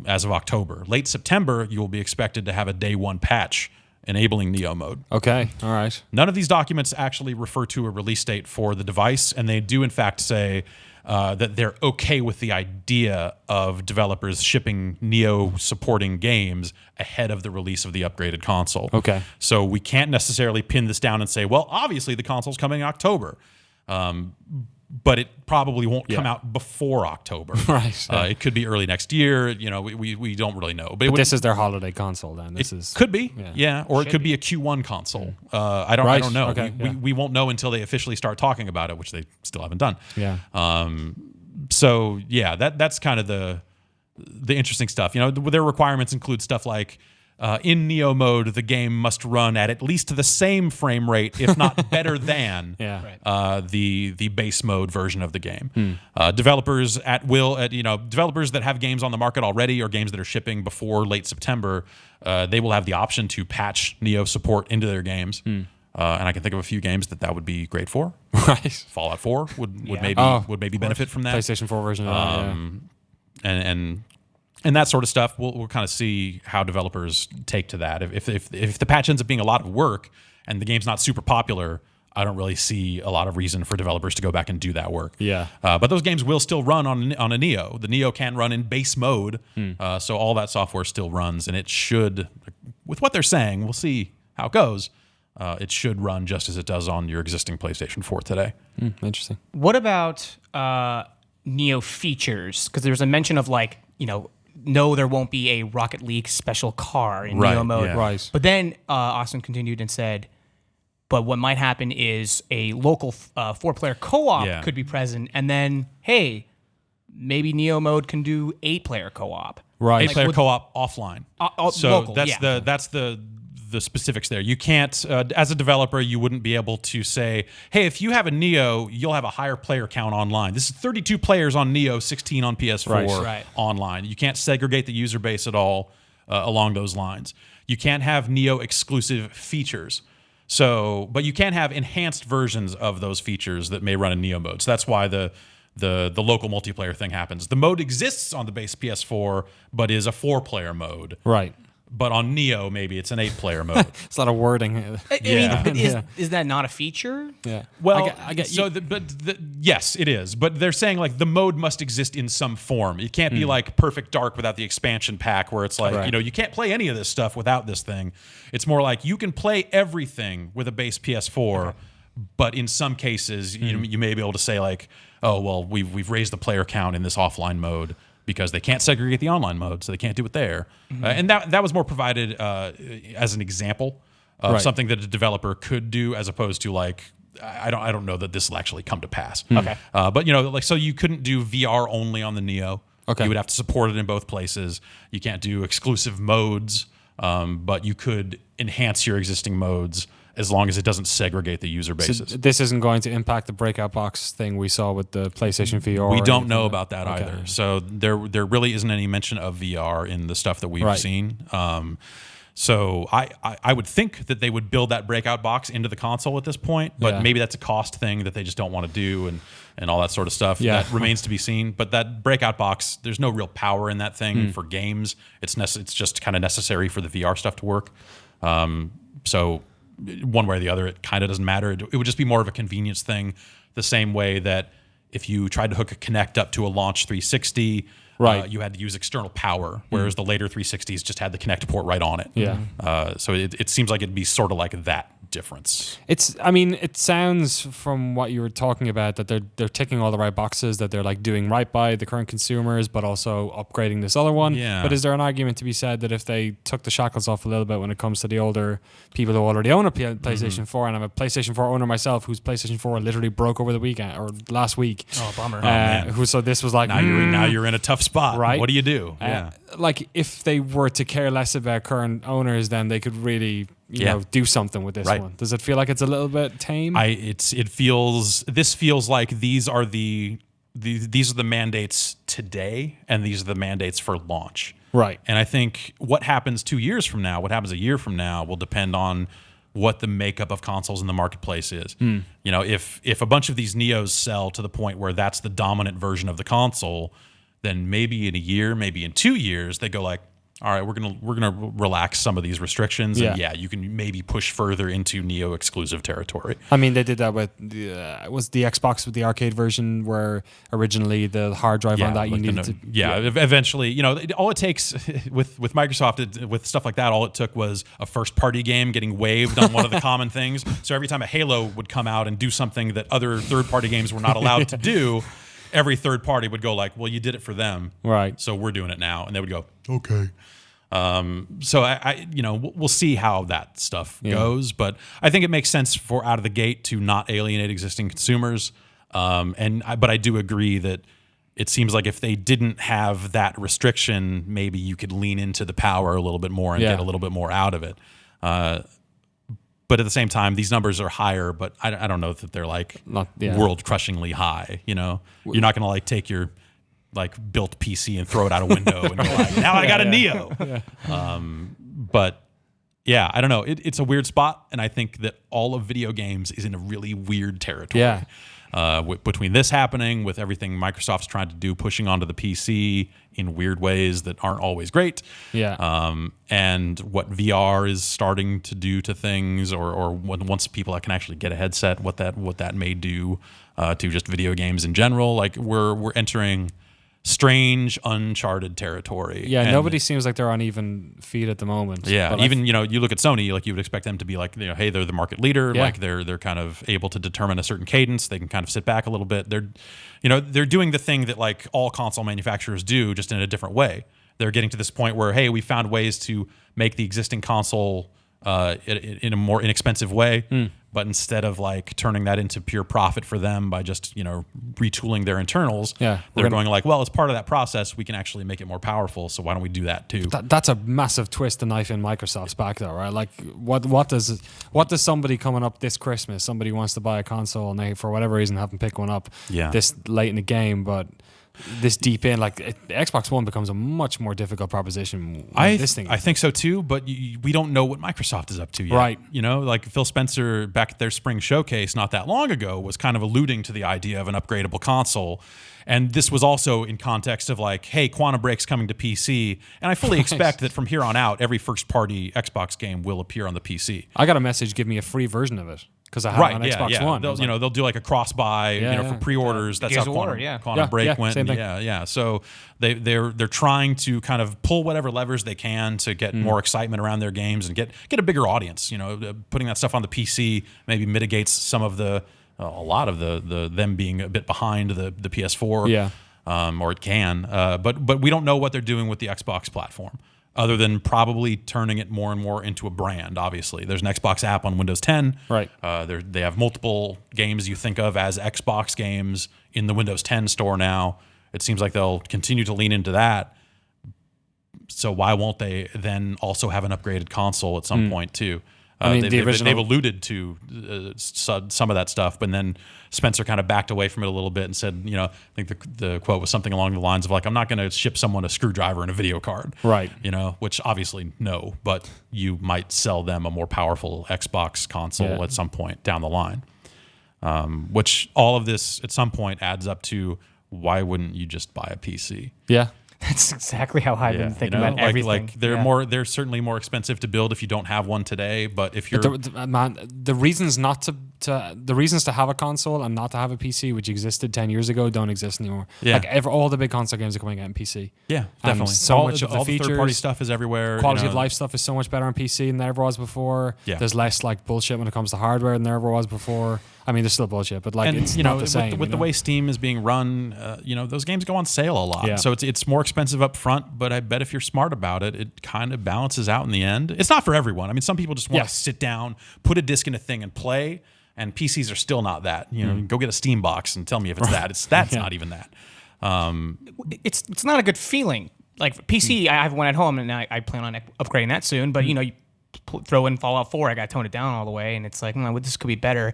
As of October. Late September, you will be expected to have a day one patch enabling Neo mode. Okay. All right. None of these documents actually refer to a release date for the device, and they do in fact say that they're okay with the idea of developers shipping Neo supporting games ahead of the release of the upgraded console. Okay. So we can't necessarily pin this down and say, well, obviously the console's coming in October. But it probably won't come out before October. Right. It could be early next year. You know, we don't really know. But this is their holiday console then. This is could be, or it could be a Q1 console. I don't know. Okay, we won't know until they officially start talking about it, which they still haven't done. Yeah. So yeah, that's kind of the interesting stuff. You know, their requirements include stuff like in Neo mode, the game must run at least the same frame rate, if not better than the base mode version of the game. Developers developers that have games on the market already or games that are shipping before late September, they will have the option to patch Neo support into their games. And I can think of a few games that would be great for. Right. Fallout 4 would maybe benefit from that. PlayStation 4 version of that, and that sort of stuff. We'll kind of see how developers take to that. If the patch ends up being a lot of work and the game's not super popular, I don't really see a lot of reason for developers to go back and do that work. Yeah. But those games will still run on a Neo. The Neo can run in base mode, so all that software still runs, and it should, with what they're saying, we'll see how it goes. It should run just as it does on your existing PlayStation 4 today. Interesting. What about Neo features? Because there's a mention of no, there won't be a Rocket League special car in Neo mode. Yeah. Right. But then Austin continued and said, but what might happen is a local 4-player co-op could be present, and then, hey, maybe Neo mode can do 8-player co-op. Right. 8-player co-op offline. So local, that's the specifics there. You can't, as a developer, you wouldn't be able to say, hey, if you have a Neo, you'll have a higher player count online. This is 32 players on Neo, 16 on PS4 Right. online. You can't segregate the user base at all along those lines. You can't have Neo exclusive features. So, but you can have enhanced versions of those features that may run in Neo mode. So that's why the local multiplayer thing happens. The mode exists on the base PS4, but is a 4-player mode. Right. But on Neo, maybe it's an 8-player mode. It's a lot of wording. I mean, but is that not a feature? Yeah. Well, I get so yes, it is. But they're saying like the mode must exist in some form. It can't be like Perfect Dark without the expansion pack, where it's like you can't play any of this stuff without this thing. It's more like you can play everything with a base PS4, but in some cases you may be able to say like, oh well, we've raised the player count in this offline mode, because they can't segregate the online mode, so they can't do it there. And that was more provided as an example of something that a developer could do, as opposed to like, I don't know that this will actually come to pass. Okay. But so you couldn't do VR only on the Neo. Okay. You would have to support it in both places. You can't do exclusive modes, but you could enhance your existing modes as long as it doesn't segregate the user bases. So this isn't going to impact the breakout box thing we saw with the PlayStation VR. We don't know about that either. So there really isn't any mention of VR in the stuff that we've seen. So I would think that they would build that breakout box into the console at this point, but maybe that's a cost thing that they just don't want to do and all that sort of stuff. Yeah. That remains to be seen. But that breakout box, there's no real power in that thing for games. It's just kind of necessary for the VR stuff to work. So one way or the other, it kind of doesn't matter. It would just be more of a convenience thing, the same way that if you tried to hook a Kinect up to a launch 360, you had to use external power, whereas the later 360s just had the Kinect port right on it. Yeah. So it seems like it'd be sort of like that difference. It sounds from what you were talking about that they're ticking all the right boxes, that they're like doing right by the current consumers, but also upgrading this other one. Yeah. But is there an argument to be said that if they took the shackles off a little bit when it comes to the older people who already own a PlayStation 4, and I'm a PlayStation 4 owner myself, whose PlayStation 4 literally broke over the weekend or last week. Oh, bummer. So this was like, now you're in a tough spot. Right. What do you do? Like if they were to care less about current owners, then they could really do something with this one. Does it feel like it's a little bit tame? This feels like these are the mandates today, and these are the mandates for launch. Right. And I think what happens 2 years from now, what happens a year from now, will depend on what the makeup of consoles in the marketplace is. If a bunch of these Neos sell to the point where that's the dominant version of the console, then maybe in a year, maybe in 2 years, they go like, all right, we're gonna relax some of these restrictions, and Yeah. you can maybe push further into Neo exclusive territory. I mean, they did that with was the Xbox with the arcade version, where originally the hard drive on that you like needed to. eventually, all it takes with Microsoft with stuff like that, all it took was a first party game getting waived on one of the common things. So every time a Halo would come out and do something that other third party games were not allowed to do, every third party would go like, well, you did it for them, Right. so we're doing it now, and they would go, okay. So I we'll see how that stuff goes, but I think it makes sense for out of the gate to not alienate existing consumers. But I do agree that it seems like if they didn't have that restriction, maybe you could lean into the power a little bit more and get a little bit more out of it. But at the same time, these numbers are higher, but I don't know that they're like world crushingly high. You're not going to like take your built PC and throw it out a window and go like, now I got a Neo. But yeah, I don't know. It's a weird spot, and I think that all of video games is in a really weird territory. Yeah. Between this happening, with everything Microsoft's trying to do, pushing onto the PC in weird ways that aren't always great. Yeah. And what VR is starting to do to things, or once people can actually get a headset, what that may do to just video games in general. Like we're entering strange, uncharted territory. Yeah, and nobody seems like they're on even feet at the moment. Yeah, But even you look at Sony, like you would expect them to be like, hey, they're the market leader. Yeah. Like they're kind of able to determine a certain cadence. They can kind of sit back a little bit. They're doing the thing that like all console manufacturers do, just in a different way. They're getting to this point where, hey, we found ways to make the existing console in a more inexpensive way, but instead of like turning that into pure profit for them by just retooling their internals, they're going like, well, as part of that process, we can actually make it more powerful. So why don't we do that too? That's a massive twist to knife in Microsoft's back, though, right? Like, what does somebody coming up this Christmas? Somebody wants to buy a console and they, for whatever reason, haven't picked one up this late in the game, but this deep in, like the Xbox One becomes a much more difficult proposition. I this thing, I think so too, but we don't know what Microsoft is up to yet. Right. Like Phil Spencer back at their spring showcase not that long ago was kind of alluding to the idea of an upgradable console. And this was also in context of like, hey, Quantum Break's coming to PC. And I fully expect that from here on out, every first party Xbox game will appear on the PC. I got a message, give me a free version of it. Because I have it on Xbox One. They'll do like a cross buy, for pre-orders. That's Gears how of War, Quantum Break went. Same thing. Yeah. So they're trying to kind of pull whatever levers they can to get more excitement around their games and get a bigger audience. Putting that stuff on the PC maybe mitigates some of a lot of the them being a bit behind the PS4. Yeah. Or it can. But we don't know what they're doing with the Xbox platform, other than probably turning it more and more into a brand. Obviously, there's an Xbox app on Windows 10. Right. They have multiple games you think of as Xbox games in the Windows 10 store now. It seems like they'll continue to lean into that. So why won't they then also have an upgraded console at some point too? I mean, they've alluded to some of that stuff, but then Spencer kind of backed away from it a little bit and said, I think the quote was something along the lines of like, I'm not going to ship someone a screwdriver and a video card. Right. Which obviously no, but you might sell them a more powerful Xbox console at some point down the line. Which all of this at some point adds up to, why wouldn't you just buy a PC? Yeah. That's exactly how I've been thinking about everything. Like they're certainly more expensive to build if you don't have one today. But if you're the reasons not the reasons to have a console and not to have a PC, which existed 10 years ago, don't exist anymore. Yeah. Like all the big console games are coming out on PC. Yeah, And definitely. so much of the features, third party stuff is everywhere. Quality of life stuff is so much better on PC than there ever was before. Yeah. There's less like bullshit when it comes to hardware than there ever was before. I mean, there's still bullshit, but like it's not the same. With the way Steam is being run, those games go on sale a lot. Yeah. So it's more expensive up front, but I bet if you're smart about it, it kind of balances out in the end. It's not for everyone. I mean, some people just want to sit down, put a disc in a thing and play, and PCs are still not that. Go get a Steam box and tell me if it's that. That's not even that. It's not a good feeling. Like PC, I have one at home, and I plan on upgrading that soon. But you throw in Fallout 4, I got to tone it down all the way, and it's like, this could be better.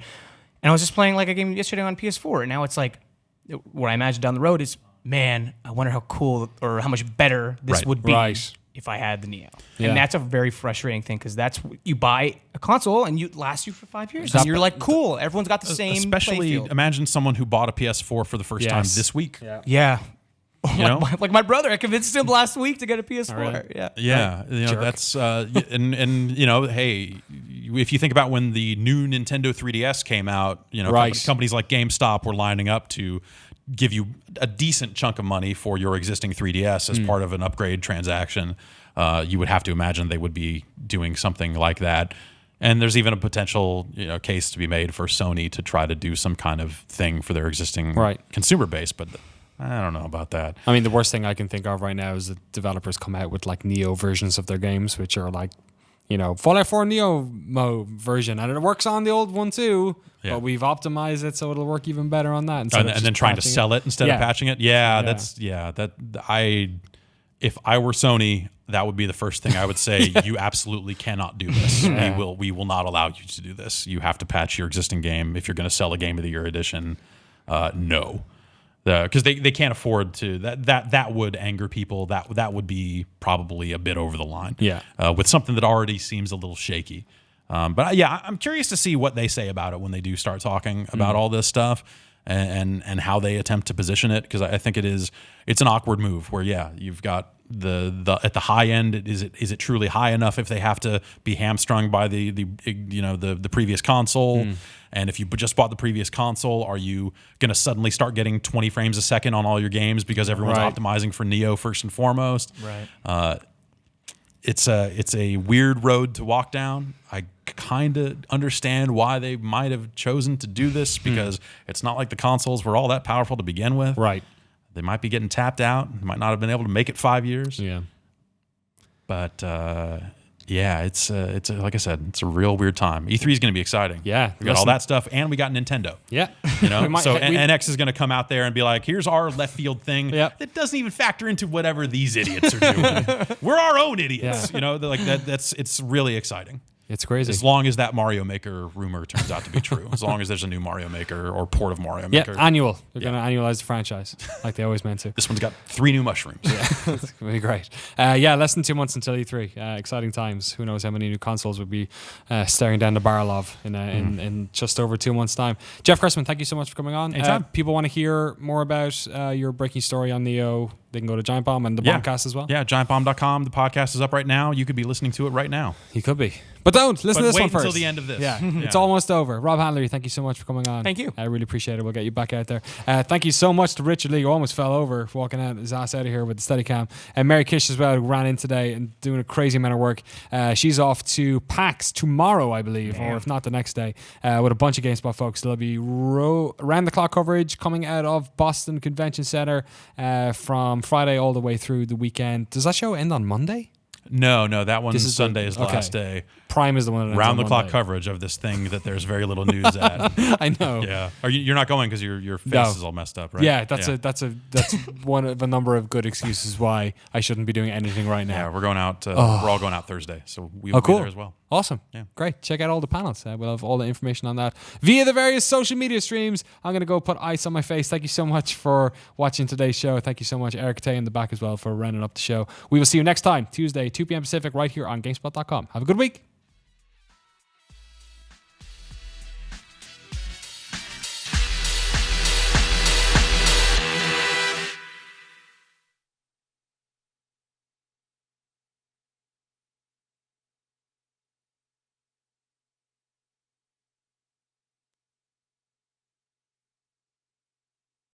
And I was just playing like a game yesterday on PS4, and now it's like, what I imagine down the road is, man, I wonder how cool or how much better this would be if I had the Neo. Yeah. And that's a very frustrating thing, because that's, you buy a console and it lasts you for 5 years. And you're like, cool, everyone's got the same Especially playfield. imagine someone who bought a PS4 for the first time this week. Yeah. You know, Like my brother, I convinced him last week to get a PS4. really? Yeah. yeah, you know, that's and you know, hey, if you think about when the new Nintendo 3DS came out, you know, Right. companies like GameStop were lining up to give you a decent chunk of money for your existing 3DS as part of an upgrade transaction. You would have to imagine they would be doing something like that. And there's even a potential, you know, case to be made for Sony to try to do some kind of thing for their existing Right. consumer base, but I don't know about that. I mean, the worst thing I can think of right now is that developers come out with like Neo versions of their games, which are like, you know, Fallout 4 Neo version, and it works on the old one too. Yeah. But we've optimized it so it'll work even better on that. And then trying to sell it instead of patching it. If I were Sony, that would be the first thing I would say. You absolutely cannot do this. We will not allow you to do this. You have to patch your existing game if you're going to sell a Game of the Year edition. No, because they can't afford to. That would anger people. That would be probably a bit over the line. Yeah. With something that already seems a little shaky. But yeah, I'm curious to see what they say about it when they do start talking about all this stuff. And how they attempt to position it, because I think it's an awkward move where you've got the at the high end, is it truly high enough if they have to be hamstrung by the previous console, and if you just bought the previous console, are you going to suddenly start getting 20 frames a second on all your games because everyone's Right. optimizing for Neo first and foremost? Right. It's a weird road to walk down. I kind of understand why they might have chosen to do this, because it's not like the consoles were all that powerful to begin with. Right. They might be getting tapped out. They might not have been able to make it 5 years. Yeah. But it's like I said, it's a real weird time. E3 is going to be exciting. Yeah. We got all that stuff, and we got Nintendo. Yeah. You know, We might- so we- NX is going to come out there and be like, "Here's our left field thing Yep. that doesn't even factor into whatever these idiots are doing. We're our own idiots." Yeah. You know, like that. It's really exciting. It's crazy. As long as that Mario Maker rumor turns out to be true, as long as there's a new Mario Maker or port of Mario Yeah, Maker. annual. They're going to annualize the franchise like they always meant to. This one's got 3 new mushrooms. It's going to be great. Less than 2 months until E3. Exciting times. Who knows how many new consoles we'll be staring down the barrel of in just over 2 months' time. Jeff Cressman, thank you so much for coming on. Anytime. People want to hear more about your breaking story on Neo. They can go to Giant Bomb and the Bombcast as well. Yeah, giantbomb.com. The podcast is up right now. You could be listening to it right now. You could be. But don't. Listen to this wait one first. until the end of this. Yeah, it's almost over. Rob Handler, thank you so much for coming on. Thank you. I really appreciate it. We'll get you back out there. Thank you so much to Richard Lee, who almost fell over walking out his ass out of here with the Steadicam. And Mary Kish as well, who ran in today and doing a crazy amount of work. She's off to PAX tomorrow, I believe, or if not the next day, with a bunch of GameSpot folks. There'll be round-the-clock coverage coming out of Boston Convention Center from Friday all the way through the weekend. Does that show end on Monday? No, that one This is Sunday is the last day. Prime is the one that ends Round on the clock Monday. coverage of this thing that there's very little news at. I know. Yeah. You're not going because your face No. is all messed up, right? Yeah, that's one of a number of good excuses why I shouldn't be doing anything right now. Yeah, we're going out. We're all going out Thursday, so we will Oh, cool. be there as well. Awesome. Yeah. Great. Check out all the panels. We'll have all the information on that via the various social media streams. I'm going to go put ice on my face. Thank you so much for watching today's show. Thank you so much, Eric Tay in the back as well, for rounding up the show. We will see you next time, Tuesday, 2 p.m. Pacific, right here on GameSpot.com. Have a good week.